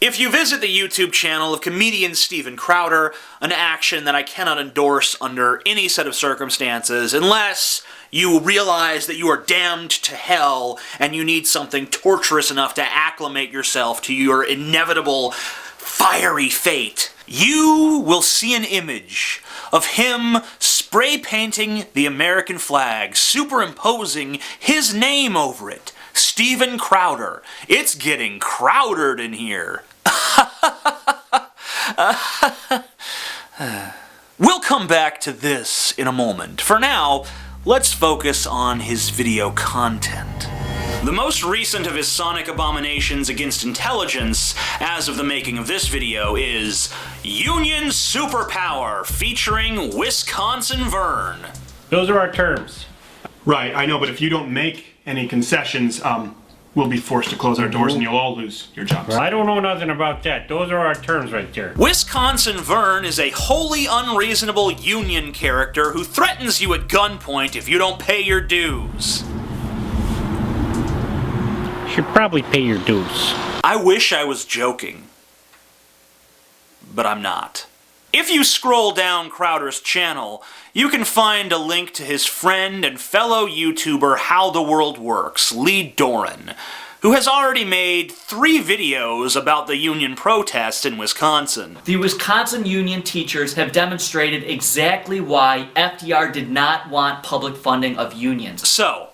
If you visit the YouTube channel of comedian Steven Crowder, an action that I cannot endorse under any set of circumstances unless you realize that you are damned to hell and you need something torturous enough to acclimate yourself to your inevitable fiery fate, you will see an image of him spray painting the American flag, superimposing his name over it. Steven Crowder. It's getting crowdered in here. We'll come back to this in a moment. For now, let's focus on his video content. The most recent of his sonic abominations against intelligence, as of the making of this video, is Union Superpower, featuring Wisconsin Vern. Those are our terms. Right, I know, but if you don't make any concessions, we'll be forced to close our doors and you'll all lose your jobs. I don't know nothing about that. Those are our terms right there. Wisconsin Vern is a wholly unreasonable union character who threatens you at gunpoint if you don't pay your dues. You should probably pay your dues. I wish I was joking, but I'm not. If you scroll down Crowder's channel, you can find a link to his friend and fellow YouTuber How the World Works, Lee Doran, who has already made 3 videos about the union protests in Wisconsin. The Wisconsin union teachers have demonstrated exactly why FDR did not want public funding of unions. So,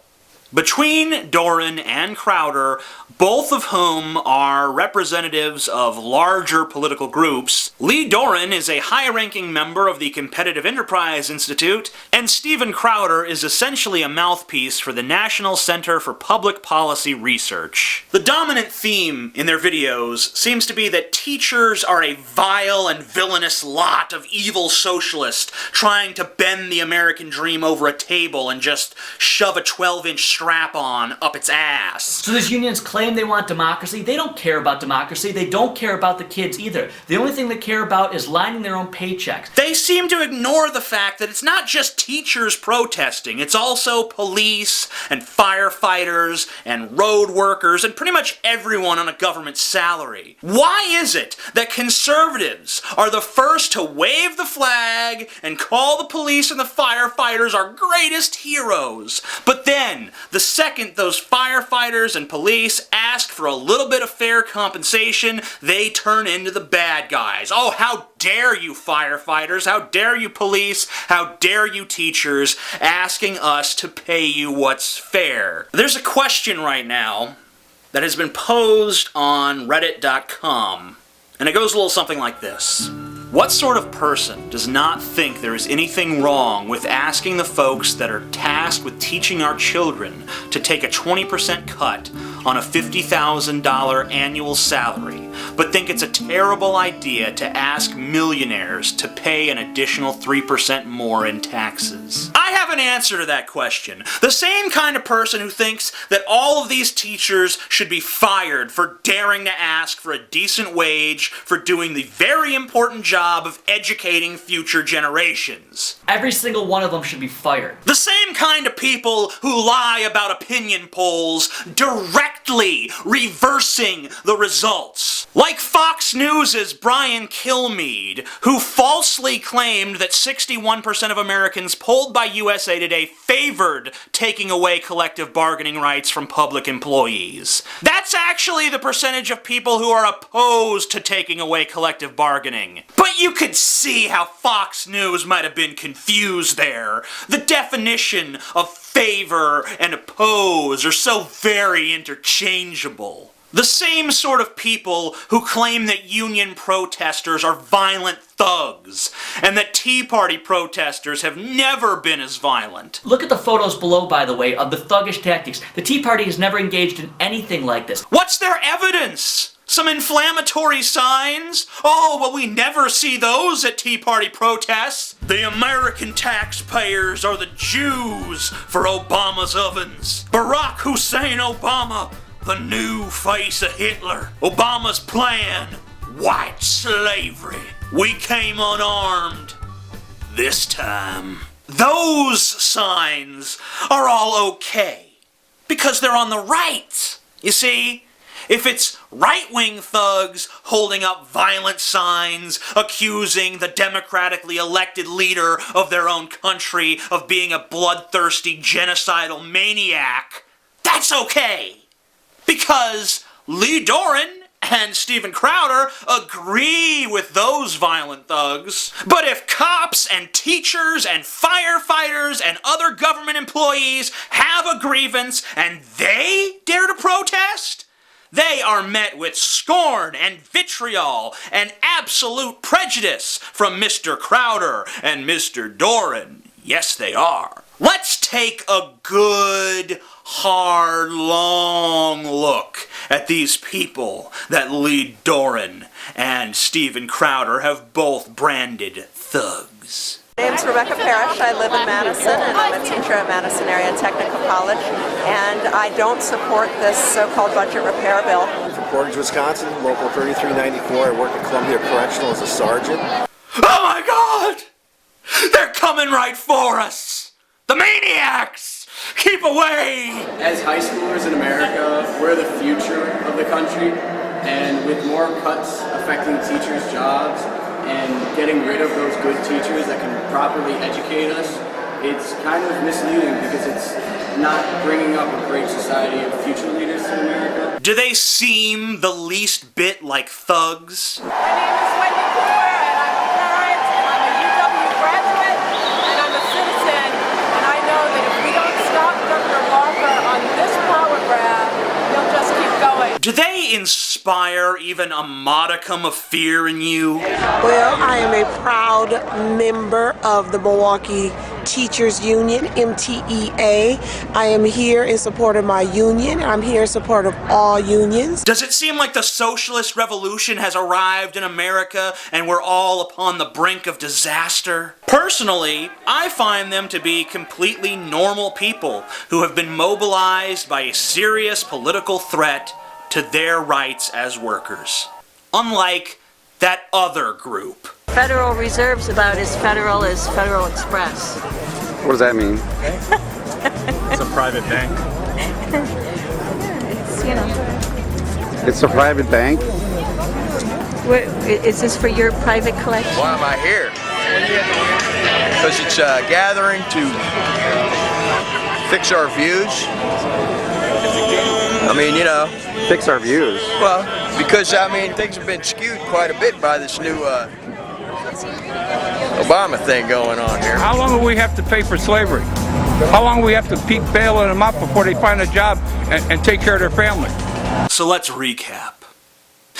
between Doran and Crowder, both of whom are representatives of larger political groups, Lee Doran is a high-ranking member of the Competitive Enterprise Institute, and Steven Crowder is essentially a mouthpiece for the National Center for Public Policy Research. The dominant theme in their videos seems to be that teachers are a vile and villainous lot of evil socialists trying to bend the American dream over a table and just shove a 12-inch strap-on up its ass. So these unions claim they want democracy. They don't care about democracy. They don't care about the kids either. The only thing they care about is lining their own paychecks. They seem to ignore the fact that it's not just teachers protesting, it's also police and firefighters and road workers and pretty much everyone on a government salary. Why is it that conservatives are the first to wave the flag and call the police and the firefighters our greatest heroes, but then the second those firefighters and police ask for a little bit of fair compensation, they turn into the bad guys? Oh, how dare you firefighters, how dare you police, how dare you teachers, asking us to pay you what's fair. There's a question right now that has been posed on reddit.com, and it goes a little something like this. What sort of person does not think there is anything wrong with asking the folks that are tasked with teaching our children to take a 20% cut on a $50,000 annual salary, but think it's a terrible idea to ask millionaires to pay an additional 3% more in taxes? I have an answer to that question. The same kind of person who thinks that all of these teachers should be fired for daring to ask for a decent wage for doing the very important job of educating future generations. Every single one of them should be fired. The same kind of people who lie about opinion polls directly reversing the results. Like Fox News' Brian Kilmeade, who falsely claimed that 61% of Americans polled by USA Today favored taking away collective bargaining rights from public employees. That's actually the percentage of people who are opposed to taking away collective bargaining. But you could see how Fox News might have been confused there. The definition of favor and oppose are so very interchangeable. The same sort of people who claim that union protesters are violent thugs, and that Tea Party protesters have never been as violent. Look at the photos below, by the way, of the thuggish tactics. The Tea Party has never engaged in anything like this. What's their evidence? Some inflammatory signs? Oh, well, we never see those at Tea Party protests. The American taxpayers are the Jews for Obama's ovens. Barack Hussein Obama, the new face of Hitler. Obama's plan, white slavery. We came unarmed. This time. Those signs are all okay, because they're on the right. You see? If it's right-wing thugs holding up violent signs, accusing the democratically elected leader of their own country of being a bloodthirsty, genocidal maniac, that's okay. Because Lee Doran and Steven Crowder agree with those violent thugs. But if cops and teachers and firefighters and other government employees have a grievance and they dare to protest, they are met with scorn and vitriol and absolute prejudice from Mr. Crowder and Mr. Doran. Yes, they are. Let's take a good, hard, long look at these people that Lee Doran and Steven Crowder have both branded thugs. My name's Rebecca Parrish. I live in Madison and I'm a teacher at Madison Area Technical College, and I don't support this so-called budget repair bill. I'm from Portage, Wisconsin, local 3394. I work at Columbia Correctional as a sergeant. Oh my God! They're coming right for us! The maniacs! Keep away! As high schoolers in America, we're the future of the country, and with more cuts affecting teachers' jobs and getting rid of those good teachers that can properly educate us, it's kind of misleading because it's not bringing up a great society of future leaders to America. Do they seem the least bit like thugs? My name is Wendy Cooper, and I'm a parent, and I'm a UW graduate, and I'm a citizen, and I know that if we don't stop Dr. Walker on this power grab, he'll just keep going. Do they inspire even a modicum of fear in you? Well, I am a proud member of the Milwaukee Teachers Union, MTEA. I am here in support of my union. I'm here in support of all unions. Does it seem like the socialist revolution has arrived in America and we're all upon the brink of disaster? Personally, I find them to be completely normal people who have been mobilized by a serious political threat to their rights as workers. Unlike that other group. Federal Reserve's about as federal as Federal Express. What does that mean? It's a private bank. It's, you know. It's a private bank? Is this for your private collection? Why am I here? Because it's a gathering to fix our views. I mean, you know. Fix our views? Well, because, I mean, things have been skewed quite a bit by this new Obama thing going on here. How long will we have to pay for slavery? How long will we have to keep bailing them out before they find a job and take care of their family? So let's recap.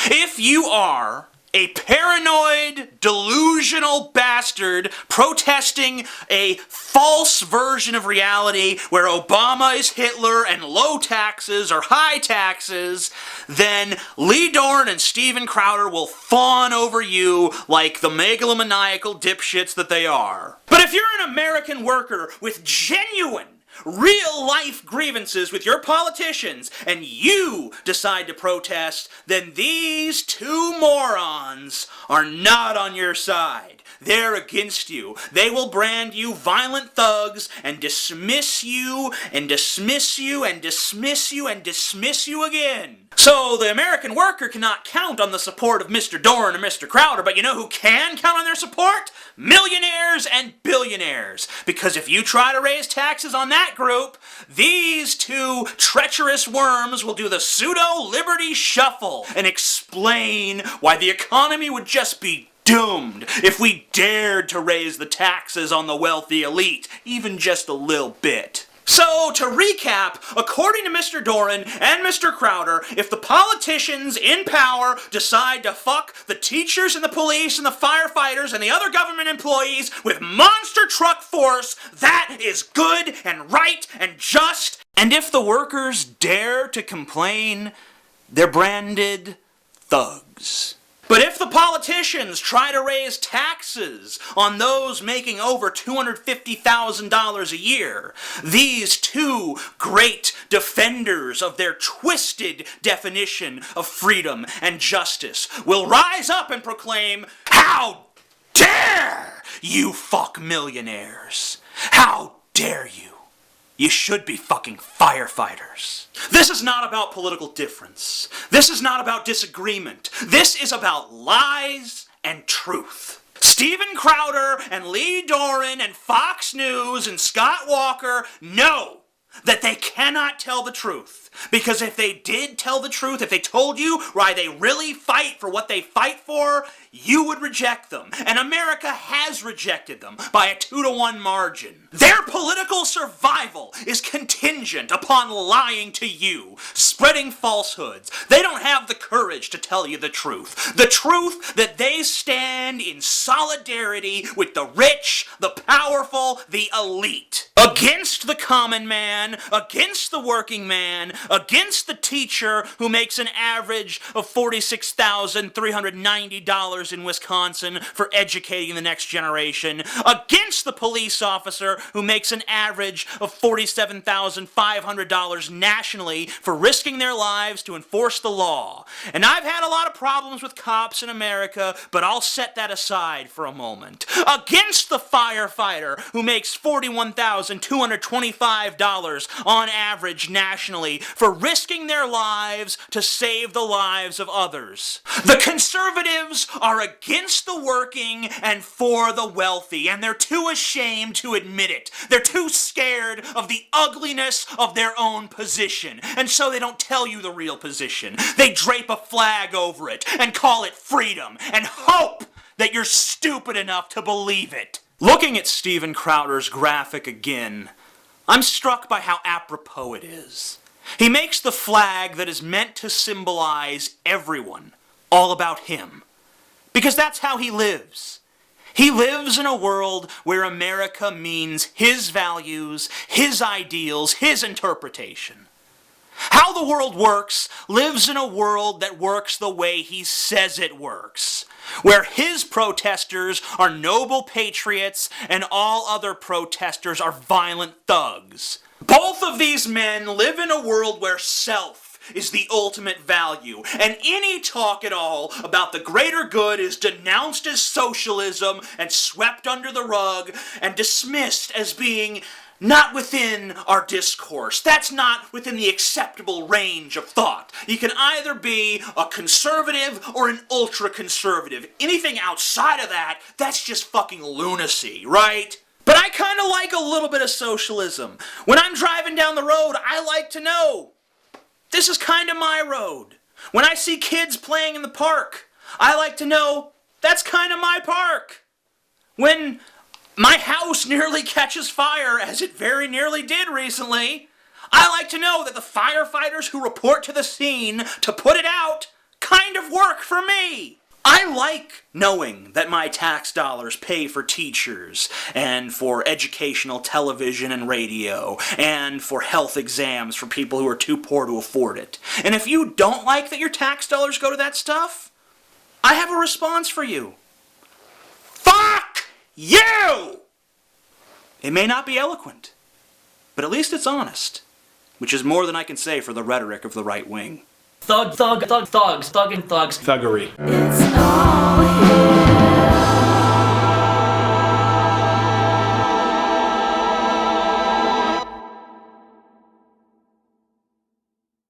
If you are a paranoid, delusional bastard protesting a false version of reality where Obama is Hitler and low taxes are high taxes, then Lee Doran and Steven Crowder will fawn over you like the megalomaniacal dipshits that they are. But if you're an American worker with genuine, real-life grievances with your politicians, and you decide to protest, then these two morons are not on your side. They're against you. They will brand you violent thugs and dismiss you and dismiss you and dismiss you and dismiss you again. So the American worker cannot count on the support of Mr. Doran or Mr. Crowder, but you know who can count on their support? Millionaires and billionaires. Because if you try to raise taxes on that group, these two treacherous worms will do the pseudo-liberty shuffle and explain why the economy would just be doomed if we dared to raise the taxes on the wealthy elite, even just a little bit. So, to recap, according to Mr. Doran and Mr. Crowder, if the politicians in power decide to fuck the teachers and the police and the firefighters and the other government employees with monster truck force, that is good and right and just. And if the workers dare to complain, they're branded thugs. But if the politicians try to raise taxes on those making over $250,000 a year, these two great defenders of their twisted definition of freedom and justice will rise up and proclaim, "How dare you fuck millionaires? How dare you? you should be fucking firefighters. This is not about political difference. This is not about disagreement. This is about lies and truth. Steven Crowder and Lee Doran and Fox News and Scott Walker know that they cannot tell the truth. Because if they did tell the truth, if they told you why they really fight for what they fight for, you would reject them. And America has rejected them by a 2-to-1 margin. Their political survival is contingent upon lying to you, spreading falsehoods. They don't have the courage to tell you the truth. The truth that they stand in solidarity with the rich, the powerful, the elite. Against the common man, against the working man, against the teacher who makes an average of $46,390 in Wisconsin for educating the next generation, against the police officer who makes an average of $47,500 nationally for risking their lives to enforce the law. And I've had a lot of problems with cops in America, but I'll set that aside for a moment. Against the firefighter who makes $41,225 on average nationally for risking their lives to save the lives of others. The conservatives are against the working and for the wealthy, and they're too ashamed to admit it. They're too scared of the ugliness of their own position, and so they don't tell you the real position. They drape a flag over it and call it freedom and hope that you're stupid enough to believe it. Looking at Steven Crowder's graphic again, I'm struck by how apropos it is. He makes the flag that is meant to symbolize everyone all about him. Because that's how he lives. He lives in a world where America means his values, his ideals, his interpretation. How the world works lives in a world that works the way he says it works, where his protesters are noble patriots and all other protesters are violent thugs. Both of these men live in a world where self is the ultimate value, and any talk at all about the greater good is denounced as socialism and swept under the rug and dismissed as being not within our discourse. That's not within the acceptable range of thought. You can either be a conservative or an ultra-conservative. Anything outside of that, that's just fucking lunacy, right? But I kind of like a little bit of socialism. When I'm driving down the road, I like to know, this is kind of my road. When I see kids playing in the park, I like to know, that's kind of my park. When my house nearly catches fire, as it very nearly did recently, I like to know that the firefighters who report to the scene to put it out kind of work for me. I like knowing that my tax dollars pay for teachers, and for educational television and radio, and for health exams for people who are too poor to afford it. And if you don't like that your tax dollars go to that stuff, I have a response for you. Fuck you! It may not be eloquent, but at least it's honest, which is more than I can say for the rhetoric of the right wing. Thug, thug, thug, thugs, thugging thugs. Thuggery. It's